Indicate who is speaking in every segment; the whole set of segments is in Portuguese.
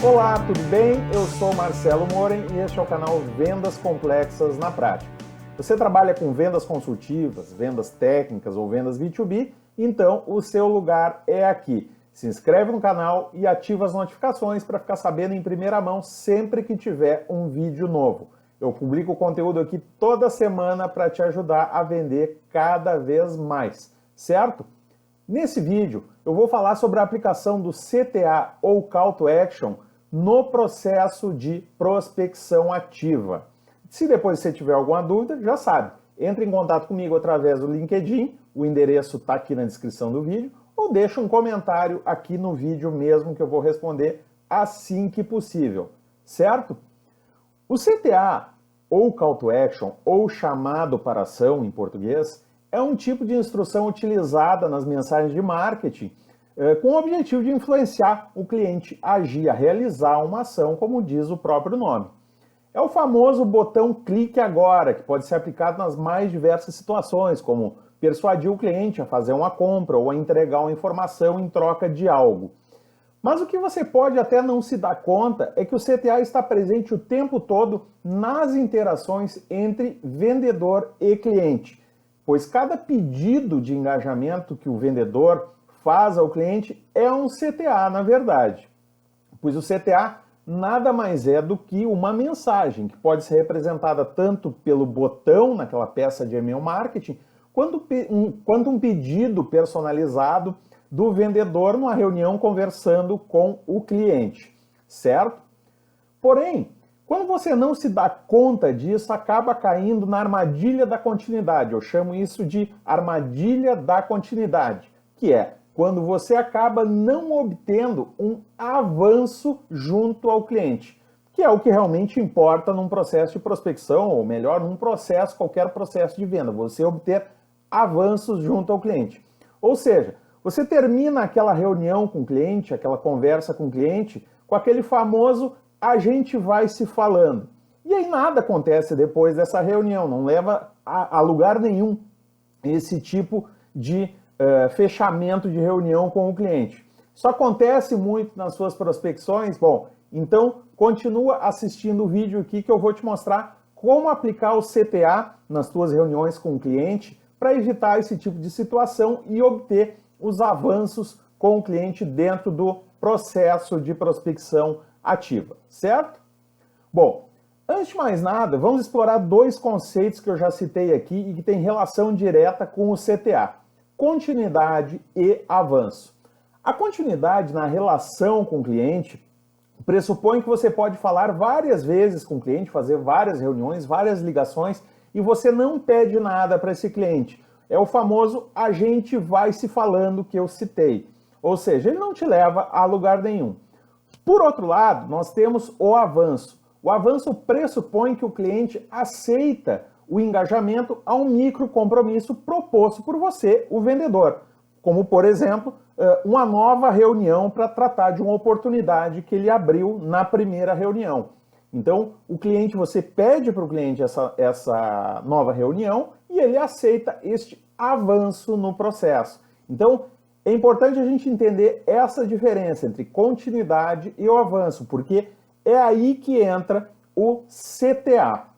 Speaker 1: Olá, tudo bem? Eu sou Marcelo Moren e este é o canal Vendas Complexas na Prática. Você trabalha com vendas consultivas, vendas técnicas ou vendas B2B? Então o seu lugar é aqui. Se inscreve no canal e ativa as notificações para ficar sabendo em primeira mão sempre que tiver um vídeo novo. Eu publico conteúdo aqui toda semana para te ajudar a vender cada vez mais, certo? Nesse vídeo eu vou falar sobre a aplicação do CTA ou Call to Action no processo de prospecção ativa. Se depois você tiver alguma dúvida, já sabe, entre em contato comigo através do LinkedIn, o endereço está aqui na descrição do vídeo, ou deixa um comentário aqui no vídeo mesmo que eu vou responder assim que possível, certo? O CTA, ou Call to Action, ou chamado para ação em português, é um tipo de instrução utilizada nas mensagens de marketing com o objetivo de influenciar o cliente a agir, a realizar uma ação, como diz o próprio nome. É o famoso botão clique agora, que pode ser aplicado nas mais diversas situações, como persuadir o cliente a fazer uma compra ou a entregar uma informação em troca de algo. Mas o que você pode até não se dar conta é que o CTA está presente o tempo todo nas interações entre vendedor e cliente, pois cada pedido de engajamento que o vendedor faz ao cliente é um CTA, na verdade. Pois o CTA nada mais é do que uma mensagem que pode ser representada tanto pelo botão naquela peça de e-mail marketing, quanto um pedido personalizado do vendedor numa reunião conversando com o cliente, certo? Porém, quando você não se dá conta disso, acaba caindo na armadilha da continuidade. Eu chamo isso de armadilha da continuidade, que é quando você acaba não obtendo um avanço junto ao cliente, que é o que realmente importa num processo de prospecção, ou melhor, num processo, qualquer processo de venda, você obter avanços junto ao cliente. Ou seja, você termina aquela reunião com o cliente, aquela conversa com o cliente, com aquele famoso a gente vai se falando. E aí nada acontece depois dessa reunião, não leva a lugar nenhum esse tipo de fechamento de reunião com o cliente. Isso acontece muito nas suas prospecções. Bom, então continua assistindo o vídeo aqui que eu vou te mostrar como aplicar o CTA nas suas reuniões com o cliente para evitar esse tipo de situação e obter os avanços com o cliente dentro do processo de prospecção ativa, certo? Bom, antes de mais nada, vamos explorar dois conceitos que eu já citei aqui e que têm relação direta com o CTA. Continuidade e avanço. A continuidade na relação com o cliente pressupõe que você pode falar várias vezes com o cliente, fazer várias reuniões, várias ligações e você não pede nada para esse cliente. É o famoso a gente vai se falando que eu citei. Ou seja, ele não te leva a lugar nenhum. Por outro lado, nós temos o avanço. O avanço pressupõe que o cliente aceita o engajamento a um micro compromisso proposto por você, o vendedor. Como, por exemplo, uma nova reunião para tratar de uma oportunidade que ele abriu na primeira reunião. Então, você pede para o cliente essa nova reunião e ele aceita este avanço no processo. Então, é importante a gente entender essa diferença entre continuidade e o avanço, porque é aí que entra o CTA.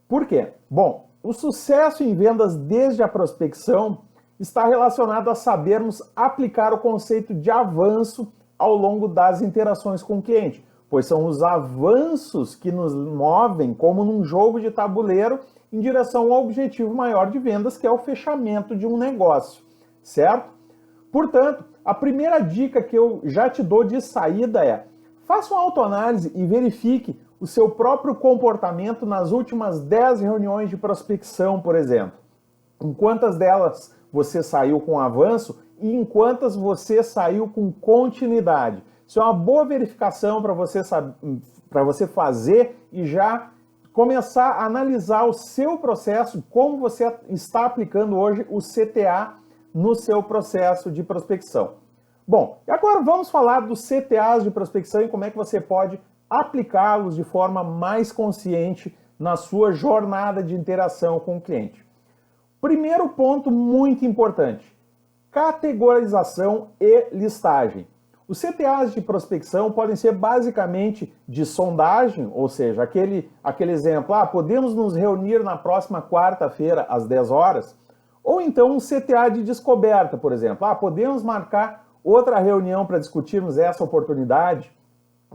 Speaker 1: Por quê? Bom, o sucesso em vendas desde a prospecção está relacionado a sabermos aplicar o conceito de avanço ao longo das interações com o cliente, pois são os avanços que nos movem como num jogo de tabuleiro em direção ao objetivo maior de vendas, que é o fechamento de um negócio, certo? Portanto, a primeira dica que eu já te dou de saída é: faça uma autoanálise e verifique o seu próprio comportamento nas últimas 10 reuniões de prospecção, por exemplo. Em quantas delas você saiu com avanço e em quantas você saiu com continuidade. Isso é uma boa verificação para você fazer e já começar a analisar o seu processo, como você está aplicando hoje o CTA no seu processo de prospecção. Bom, e agora vamos falar dos CTAs de prospecção e como é que você pode aplicá-los de forma mais consciente na sua jornada de interação com o cliente. Primeiro ponto muito importante: categorização e listagem. Os CTAs de prospecção podem ser basicamente de sondagem, ou seja, aquele exemplo, podemos nos reunir na próxima quarta-feira às 10 horas, ou então um CTA de descoberta, por exemplo, podemos marcar outra reunião para discutirmos essa oportunidade.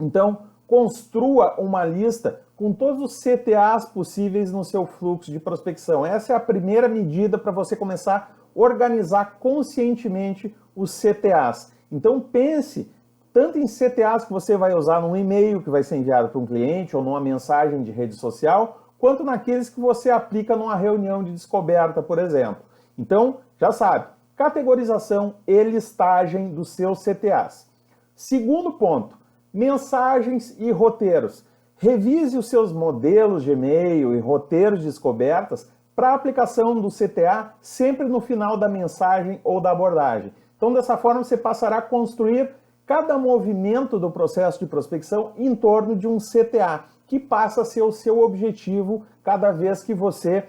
Speaker 1: Então, construa uma lista com todos os CTAs possíveis no seu fluxo de prospecção. Essa é a primeira medida para você começar a organizar conscientemente os CTAs. Então pense tanto em CTAs que você vai usar num e-mail que vai ser enviado para um cliente ou numa mensagem de rede social, quanto naqueles que você aplica numa reunião de descoberta, por exemplo. Então, já sabe, categorização e listagem dos seus CTAs. Segundo ponto, mensagens e roteiros. Revise os seus modelos de e-mail e roteiros de descobertas para a aplicação do CTA sempre no final da mensagem ou da abordagem. Então, dessa forma, você passará a construir cada movimento do processo de prospecção em torno de um CTA, que passa a ser o seu objetivo cada vez que você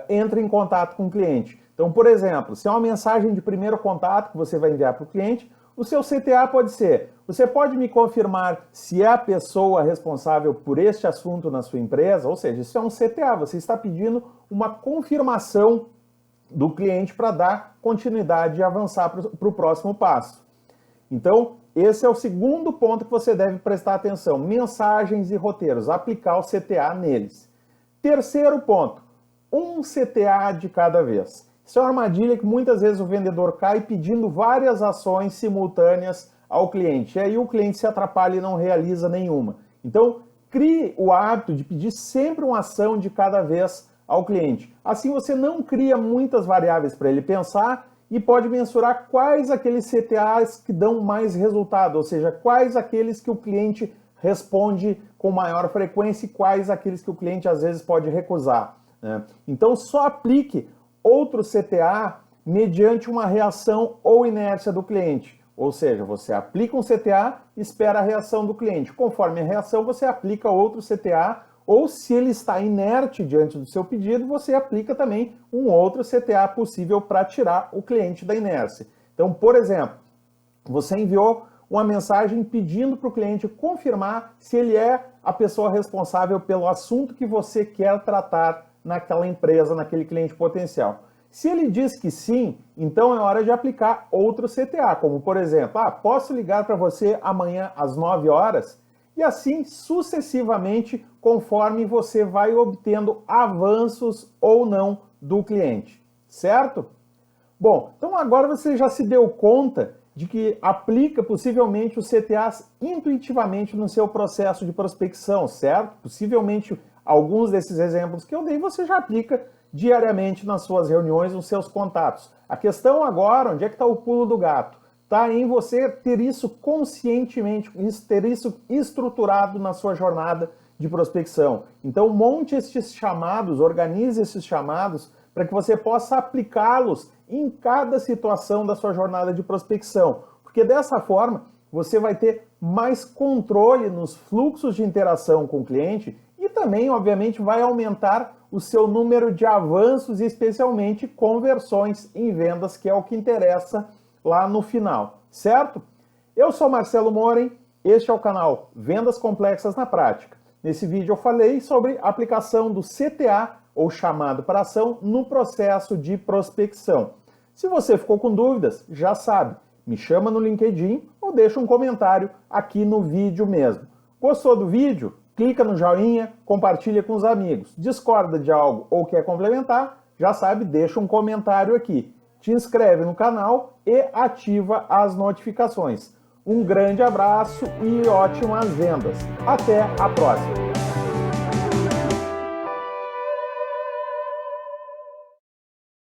Speaker 1: entra em contato com o cliente. Então, por exemplo, se é uma mensagem de primeiro contato que você vai enviar para o cliente, o seu CTA pode ser: você pode me confirmar se é a pessoa responsável por este assunto na sua empresa? Ou seja, isso é um CTA, você está pedindo uma confirmação do cliente para dar continuidade e avançar para o próximo passo. Então, esse é o segundo ponto que você deve prestar atenção: mensagens e roteiros, aplicar o CTA neles. Terceiro ponto, um CTA de cada vez. Isso é uma armadilha que muitas vezes o vendedor cai pedindo várias ações simultâneas ao cliente. E aí o cliente se atrapalha e não realiza nenhuma. Então, crie o hábito de pedir sempre uma ação de cada vez ao cliente. Assim você não cria muitas variáveis para ele pensar e pode mensurar quais aqueles CTAs que dão mais resultado, ou seja, quais aqueles que o cliente responde com maior frequência e quais aqueles que o cliente às vezes pode recusar, né? Então só aplique outro CTA mediante uma reação ou inércia do cliente. Ou seja, você aplica um CTA e espera a reação do cliente. Conforme a reação, você aplica outro CTA, ou se ele está inerte diante do seu pedido, você aplica também um outro CTA possível para tirar o cliente da inércia. Então, por exemplo, você enviou uma mensagem pedindo para o cliente confirmar se ele é a pessoa responsável pelo assunto que você quer tratar naquela empresa, naquele cliente potencial. Se ele diz que sim, então é hora de aplicar outro CTA, como por exemplo, posso ligar para você amanhã às 9 horas? E assim sucessivamente, conforme você vai obtendo avanços ou não do cliente, certo? Bom, então agora você já se deu conta de que aplica possivelmente os CTAs intuitivamente no seu processo de prospecção, certo? Possivelmente alguns desses exemplos que eu dei você já aplica diariamente nas suas reuniões, nos seus contatos. A questão agora, onde é que está o pulo do gato? Está em você ter isso conscientemente, ter isso estruturado na sua jornada de prospecção. Então monte esses chamados, organize esses chamados para que você possa aplicá-los em cada situação da sua jornada de prospecção. Porque dessa forma você vai ter mais controle nos fluxos de interação com o cliente e também, obviamente, vai aumentar o seu número de avanços e especialmente conversões em vendas, que é o que interessa lá no final, certo? Eu sou Marcelo Moren, este é o canal Vendas Complexas na Prática. Nesse vídeo eu falei sobre a aplicação do CTA, ou chamado para ação, no processo de prospecção. Se você ficou com dúvidas, já sabe, me chama no LinkedIn ou deixa um comentário aqui no vídeo mesmo. Gostou do vídeo? Clica no joinha, compartilha com os amigos. Discorda de algo ou quer complementar? Já sabe, deixa um comentário aqui. Te inscreve no canal e ativa as notificações. Um grande abraço e ótimas vendas. Até a próxima!